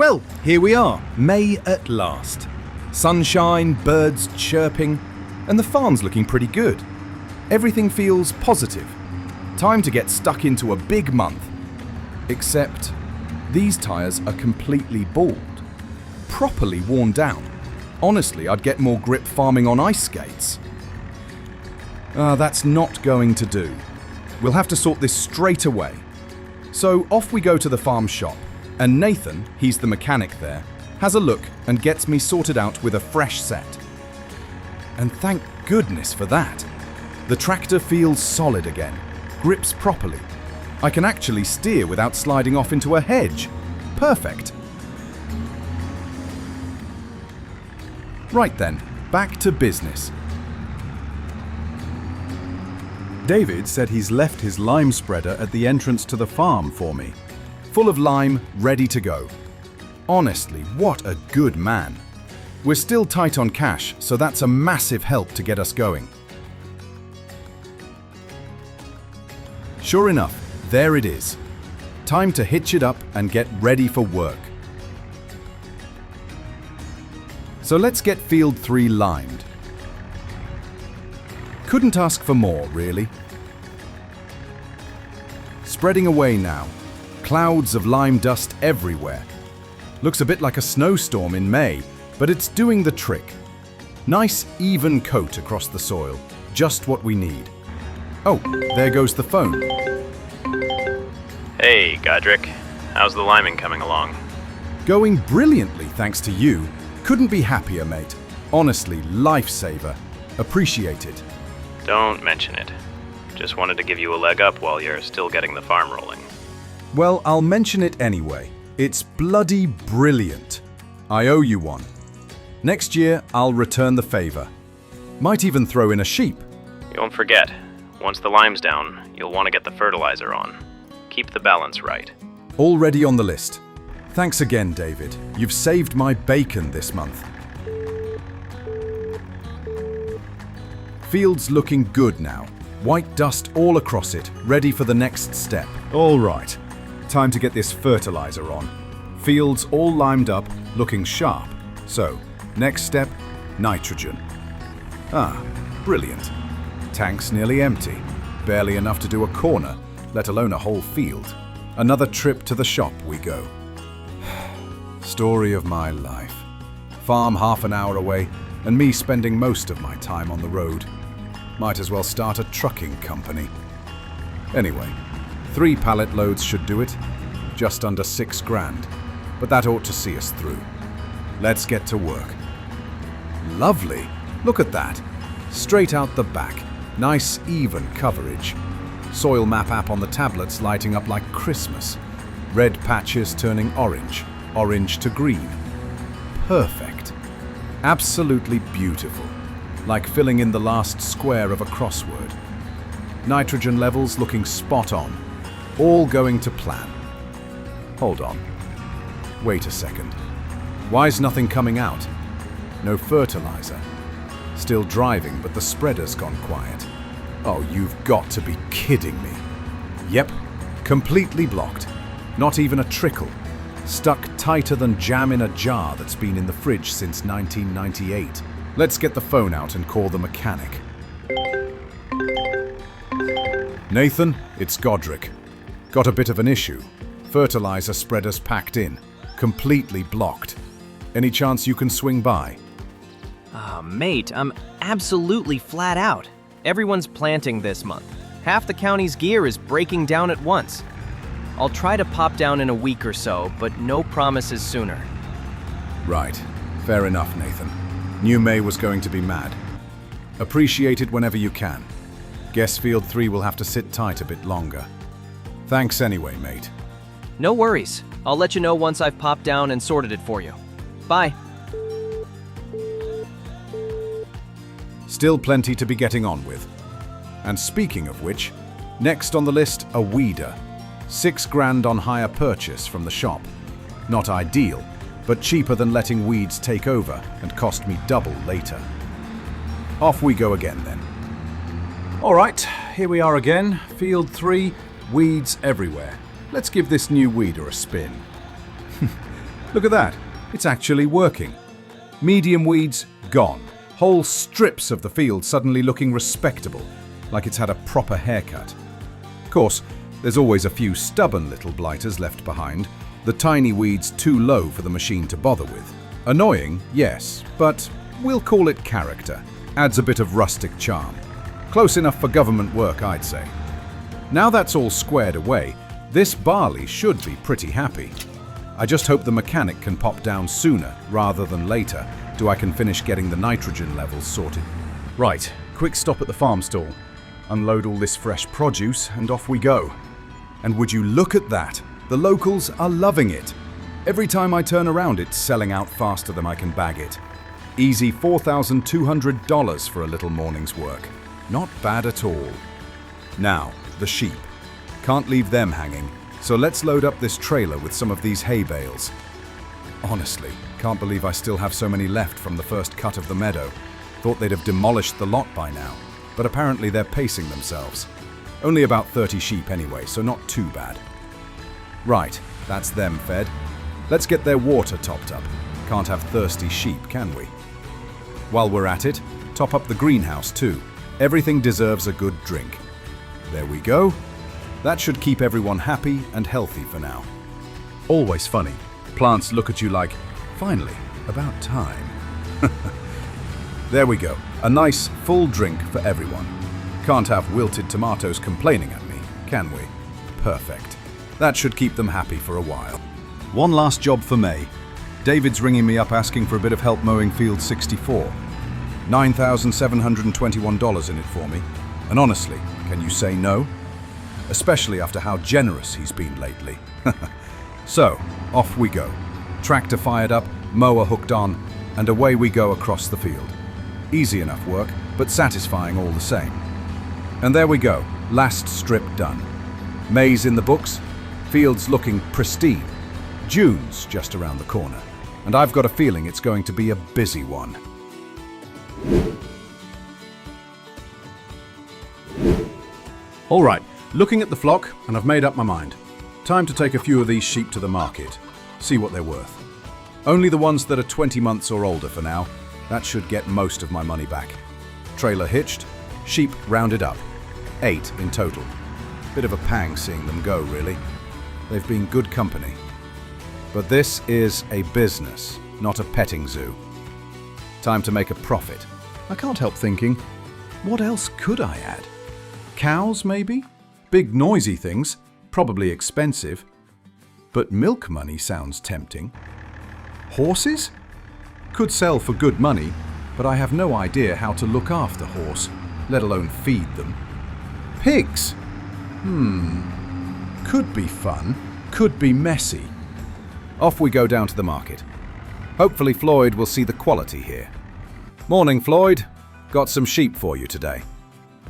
Well, here we are, May at last. Sunshine, birds chirping, and the farm's looking pretty good. Everything feels positive. Time to get stuck into a big month. Except, these tyres are completely bald. Properly worn down. Honestly, I'd get more grip farming on ice skates. That's not going to do. We'll have to sort this straight away. So off we go to the farm shop, and Nathan, he's the mechanic there, has a look and gets me sorted out with a fresh set. And thank goodness for that. The tractor feels solid again, grips properly. I can actually steer without sliding off into a hedge. Perfect. Right then, back to business. David said he's left his lime spreader at the entrance to the farm for me. Full of lime, ready to go. Honestly, what a good man. We're still tight on cash, so that's a massive help to get us going. Sure enough, there it is. Time to hitch it up and get ready for work. So let's get Field 3 limed. Couldn't ask for more, really. Spreading away now. Clouds of lime dust everywhere. Looks a bit like a snowstorm in May, but it's doing the trick. Nice, even coat across the soil. Just what we need. Oh, there goes the phone. Hey, Godric. How's the liming coming along? Going brilliantly, thanks to you. Couldn't be happier, mate. Honestly, lifesaver. Appreciate it. Don't mention it. Just wanted to give you a leg up while you're still getting the farm rolling. Well, I'll mention it anyway. It's bloody brilliant. I owe you one. Next year, I'll return the favor. Might even throw in a sheep. You won't forget, once the lime's down, you'll want to get the fertilizer on. Keep the balance right. Already on the list. Thanks again, David. You've saved my bacon this month. Field's looking good now. White dust all across it, ready for the next step. All right, time to get this fertilizer on. Fields all limed up, looking sharp. So, next step, nitrogen. Brilliant. Tank's nearly empty. Barely enough to do a corner, let alone a whole field. Another trip to the shop we go. Story of my life. Farm half an hour away, and me spending most of my time on the road. Might as well start a trucking company. Anyway, 3 pallet loads should do it. Just under 6 grand. But that ought to see us through. Let's get to work. Lovely. Look at that. Straight out the back. Nice, even coverage. Soil map app on the tablets lighting up like Christmas. Red patches turning orange. Orange to green. Perfect. Absolutely beautiful. Like filling in the last square of a crossword. Nitrogen levels looking spot on. All going to plan. Hold on. Wait a second. Why's nothing coming out? No fertilizer. Still driving, but the spreader's gone quiet. Oh, you've got to be kidding me. Yep, completely blocked. Not even a trickle. Stuck tighter than jam in a jar that's been in the fridge since 1998. Let's get the phone out and call the mechanic. Nathan, it's Godric. Got a bit of an issue. Fertilizer spreader's packed in. Completely blocked. Any chance you can swing by? Mate, I'm absolutely flat out. Everyone's planting this month. Half the county's gear is breaking down at once. I'll try to pop down in a week or so, but no promises sooner. Right. Fair enough, Nathan. Knew May was going to be mad. Appreciate it whenever you can. Guess Field 3 will have to sit tight a bit longer. Thanks anyway, mate. No worries. I'll let you know once I've popped down and sorted it for you. Bye. Still plenty to be getting on with. And speaking of which, next on the list, a weeder. 6 grand on hire purchase from the shop. Not ideal, but cheaper than letting weeds take over and cost me double later. Off we go again then. All right, here we are again. Field 3, weeds everywhere. Let's give this new weeder a spin. Look at that. It's actually working. Medium weeds gone. Whole strips of the field suddenly looking respectable, like it's had a proper haircut. Of course, there's always a few stubborn little blighters left behind, the tiny weeds too low for the machine to bother with. Annoying, yes, but we'll call it character. Adds a bit of rustic charm. Close enough for government work, I'd say. Now that's all squared away, this barley should be pretty happy. I just hope the mechanic can pop down sooner rather than later, so I can finish getting the nitrogen levels sorted. Right, quick stop at the farm stall. Unload all this fresh produce and off we go. And would you look at that? The locals are loving it. Every time I turn around, it's selling out faster than I can bag it. Easy $4,200 for a little morning's work. Not bad at all. Now, the sheep. Can't leave them hanging, so let's load up this trailer with some of these hay bales. Honestly, can't believe I still have so many left from the first cut of the meadow. Thought they'd have demolished the lot by now, but apparently they're pacing themselves. Only about 30 sheep anyway, so not too bad. Right, that's them fed. Let's get their water topped up. Can't have thirsty sheep, can we? While we're at it, top up the greenhouse too. Everything deserves a good drink. There we go. That should keep everyone happy and healthy for now. Always funny. Plants look at you like, finally, about time. There we go. A nice, full drink for everyone. Can't have wilted tomatoes complaining at me, can we? Perfect. That should keep them happy for a while. One last job for May. David's ringing me up asking for a bit of help mowing field 64. $9,721 in it for me. And honestly, can you say no? Especially after how generous he's been lately. So, off we go. Tractor fired up, mower hooked on, and away we go across the field. Easy enough work, but satisfying all the same. And there we go, last strip done. May's in the books, field's looking pristine. June's just around the corner, and I've got a feeling it's going to be a busy one. All right, looking at the flock, and I've made up my mind. Time to take a few of these sheep to the market, see what they're worth. Only the ones that are 20 months or older for now. That should get most of my money back. Trailer hitched, sheep rounded up. 8 in total. Bit of a pang seeing them go, really. They've been good company. But this is a business, not a petting zoo. Time to make a profit. I can't help thinking, what else could I add? Cows, maybe? Big noisy things, probably expensive. But milk money sounds tempting. Horses? Could sell for good money, but I have no idea how to look after horse, let alone feed them. Pigs? Could be fun, could be messy. Off we go down to the market. Hopefully Floyd will see the quality here. Morning, Floyd. Got some sheep for you today.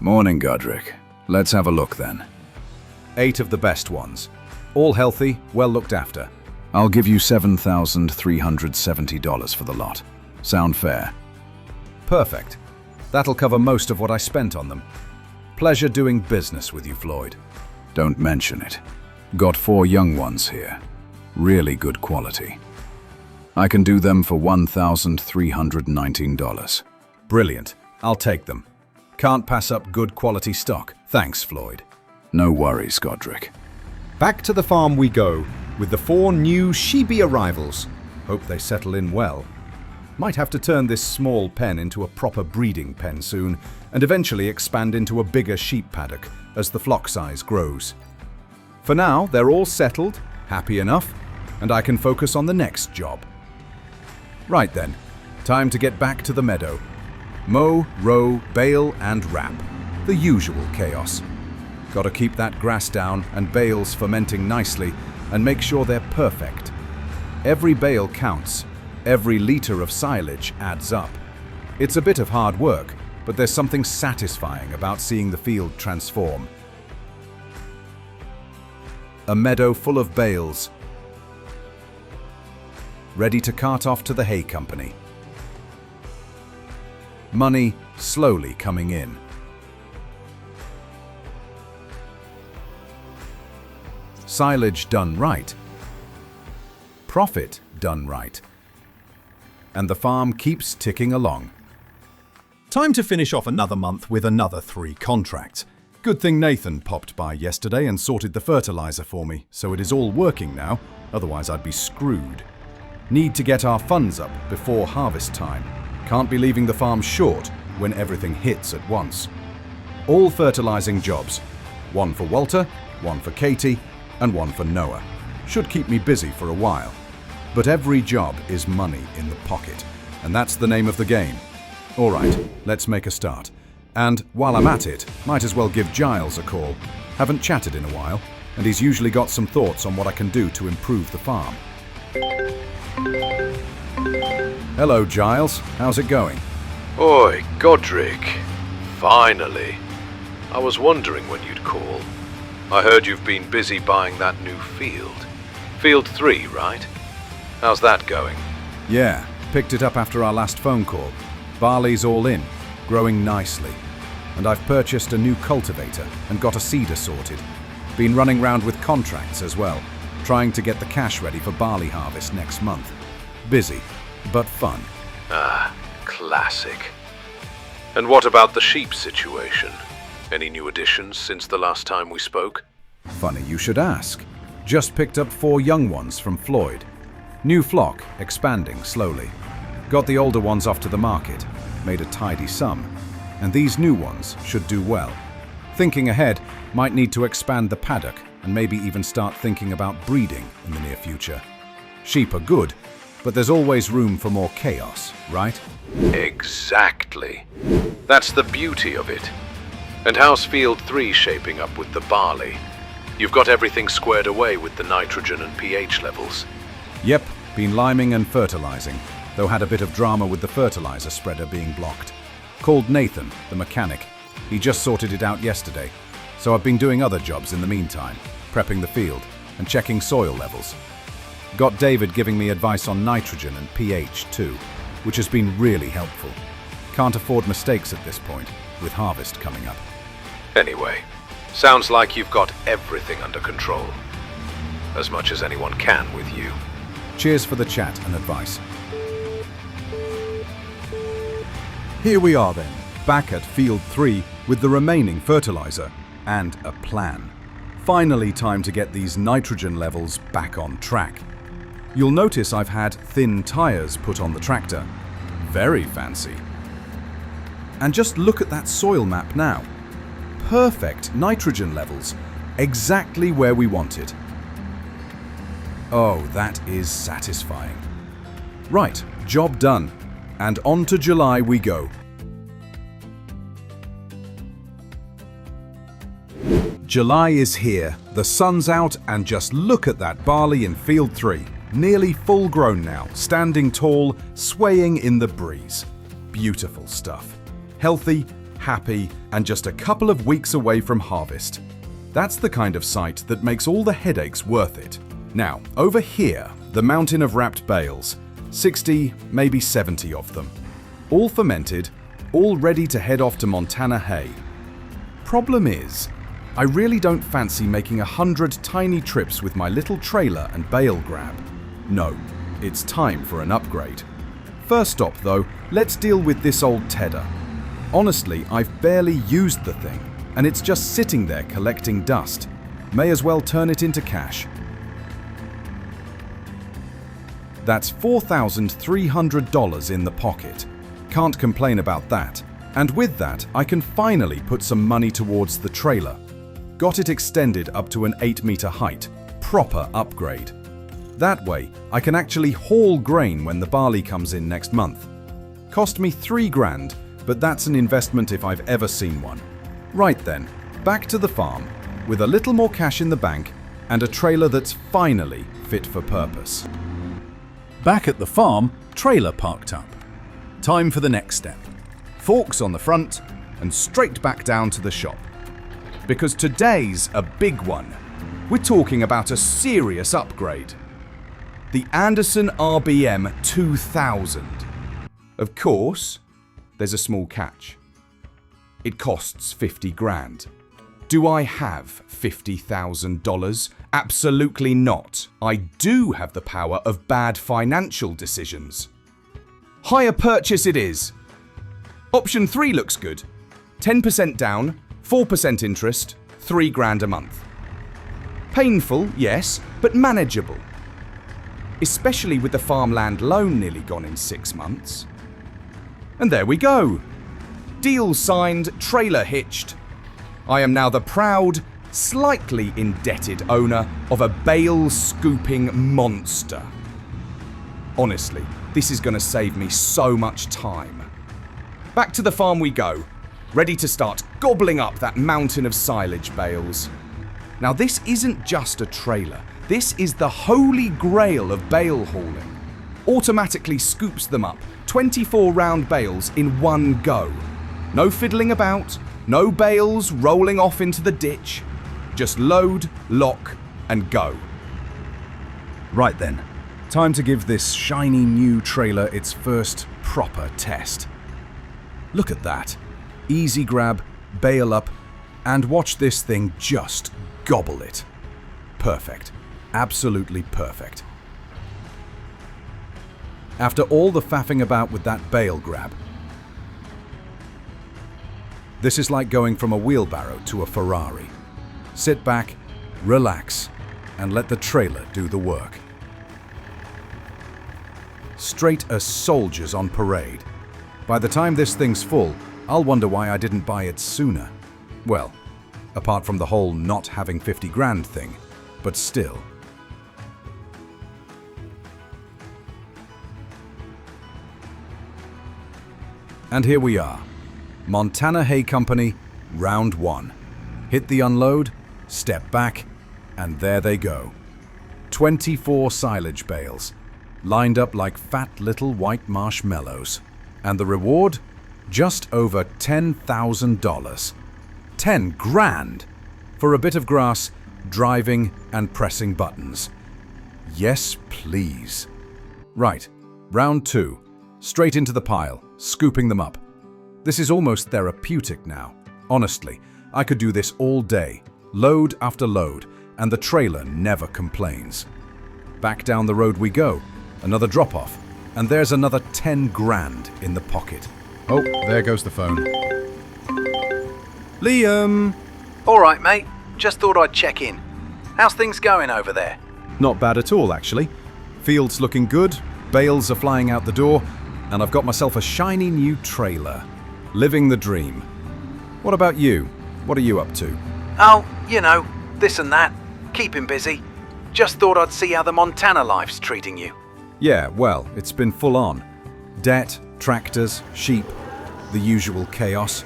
Morning, Godric. Let's have a look then. 8 of the best ones. All healthy, well looked after. I'll give you $7,370 for the lot. Sound fair? Perfect. That'll cover most of what I spent on them. Pleasure doing business with you, Floyd. Don't mention it. Got 4 young ones here. Really good quality. I can do them for $1,319. Brilliant. I'll take them. Can't pass up good quality stock. Thanks, Floyd. No worries, Godric. Back to the farm we go, with the 4 new sheepy arrivals. Hope they settle in well. Might have to turn this small pen into a proper breeding pen soon, and eventually expand into a bigger sheep paddock as the flock size grows. For now, they're all settled, happy enough, and I can focus on the next job. Right then, time to get back to the meadow. Mow, row, bale, and wrap. The usual chaos. Gotta keep that grass down and bales fermenting nicely and make sure they're perfect. Every bale counts. Every liter of silage adds up. It's a bit of hard work, but there's something satisfying about seeing the field transform. A meadow full of bales, ready to cart off to the hay company. Money slowly coming in. Silage done right. Profit done right. And the farm keeps ticking along. Time to finish off another month with another 3 contracts. Good thing Nathan popped by yesterday and sorted the fertilizer for me, so it is all working now, otherwise I'd be screwed. Need to get our funds up before harvest time. Can't be leaving the farm short when everything hits at once. All fertilizing jobs. 1 for Walter, 1 for Katie, and 1 for Noah. Should keep me busy for a while. But every job is money in the pocket, and that's the name of the game. All right, let's make a start. And while I'm at it, might as well give Giles a call. Haven't chatted in a while, and he's usually got some thoughts on what I can do to improve the farm. Hello, Giles. How's it going? Oi, Godric. Finally. I was wondering when you'd call. I heard you've been busy buying that new field. Field 3, right? How's that going? Yeah, picked it up after our last phone call. Barley's all in, growing nicely. And I've purchased a new cultivator and got a seeder sorted. Been running round with contracts as well, trying to get the cash ready for barley harvest next month. Busy, but fun. Ah, classic. And what about the sheep situation? Any new additions since the last time we spoke? Funny you should ask. Just picked up 4 young ones from Floyd. New flock, expanding slowly. Got the older ones off to the market, made a tidy sum, and these new ones should do well. Thinking ahead, might need to expand the paddock and maybe even start thinking about breeding in the near future. Sheep are good, but there's always room for more chaos, right? Exactly. That's the beauty of it. And how's Field 3 shaping up with the barley? You've got everything squared away with the nitrogen and pH levels. Yep, been liming and fertilizing, though had a bit of drama with the fertilizer spreader being blocked. Called Nathan, the mechanic. He just sorted it out yesterday, so I've been doing other jobs in the meantime, prepping the field and checking soil levels. Got David giving me advice on nitrogen and pH too, which has been really helpful. Can't afford mistakes at this point, with harvest coming up. Anyway, sounds like you've got everything under control. As much as anyone can with you. Cheers for the chat and advice. Here we are then, back at Field 3 with the remaining fertilizer and a plan. Finally time to get these nitrogen levels back on track. You'll notice I've had thin tyres put on the tractor. Very fancy. And just look at that soil map now. Perfect nitrogen levels, exactly where we want it. Oh, that is satisfying. Right, job done. And on to July we go. July is here, the sun's out, and just look at that barley in Field 3. Nearly full grown now, standing tall, swaying in the breeze. Beautiful stuff. Healthy, happy, and just a couple of weeks away from harvest. That's the kind of sight that makes all the headaches worth it. Now, over here, the mountain of wrapped bales. 60, maybe 70 of them. All fermented, all ready to head off to Montana hay. Problem is, I really don't fancy making 100 tiny trips with my little trailer and bale grab. No, it's time for an upgrade. First stop though, let's deal with this old tedder. Honestly, I've barely used the thing, and it's just sitting there collecting dust. May as well turn it into cash. That's $4,300 in the pocket. Can't complain about that. And with that, I can finally put some money towards the trailer. Got it extended up to an 8-meter height. Proper upgrade. That way, I can actually haul grain when the barley comes in next month. Cost me $3,000, but that's an investment if I've ever seen one. Right then, back to the farm, with a little more cash in the bank and a trailer that's finally fit for purpose. Back at the farm, trailer parked up. Time for the next step. Forks on the front and straight back down to the shop. Because today's a big one. We're talking about a serious upgrade. The Anderson RBM2000. Of course, there's a small catch. It costs $50,000. Do I have $50,000? Absolutely not. I do have the power of bad financial decisions. Hire purchase it is. Option 3 looks good. 10% down, 4% interest, $3,000 a month. Painful, yes, but manageable. Especially with the farmland loan nearly gone in 6 months. And there we go. Deal signed, trailer hitched. I am now the proud, slightly indebted owner of a bale scooping monster. Honestly, this is going to save me so much time. Back to the farm we go, ready to start gobbling up that mountain of silage bales. Now this isn't just a trailer, this is the holy grail of bale hauling. Automatically scoops them up, 24 round bales in one go. No fiddling about, no bales rolling off into the ditch. Just load, lock, and go. Right then, time to give this shiny new trailer its first proper test. Look at that. Easy grab, bale up, and watch this thing just gobble it. Perfect. Absolutely perfect. After all the faffing about with that bale grab, this is like going from a wheelbarrow to a Ferrari. Sit back, relax, and let the trailer do the work. Straight as soldiers on parade. By the time this thing's full, I'll wonder why I didn't buy it sooner. Well, apart from the whole not having 50 grand thing, but still. And here we are. Montana Hay Company, round 1. Hit the unload, step back, and there they go. 24 silage bales, lined up like fat little white marshmallows. And the reward? Just over $10,000. 10 grand! For a bit of grass, driving and pressing buttons. Yes, please. Right, round 2. Straight into the pile, scooping them up. This is almost therapeutic now. Honestly, I could do this all day, load after load, and the trailer never complains. Back down the road we go, another drop-off, and there's another 10 grand in the pocket. Oh, there goes the phone. Liam! All right, mate. Just thought I'd check in. How's things going over there? Not bad at all, actually. Field's looking good, bales are flying out the door, and I've got myself a shiny new trailer. Living the dream. What about you? What are you up to? Oh, you know, this and that. Keeping busy. Just thought I'd see how the Montana life's treating you. Yeah, well, it's been full on. Debt, tractors, sheep, the usual chaos.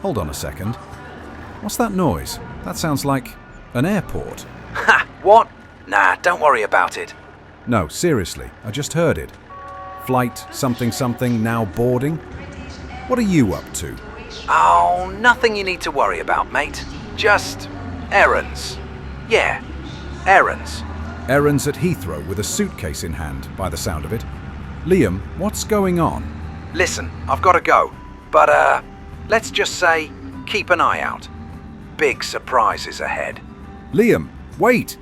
Hold on a second. What's that noise? That sounds like an airport. Ha! What? Nah, don't worry about it. No, seriously, I just heard it. Flight something something now boarding. What are you up to? Oh, nothing you need to worry about, mate. Just errands. Yeah, errands. Errands at Heathrow with a suitcase in hand, by the sound of it. Liam, what's going on? Listen, I've got to go. But, let's just say, keep an eye out. Big surprises ahead. Liam, wait!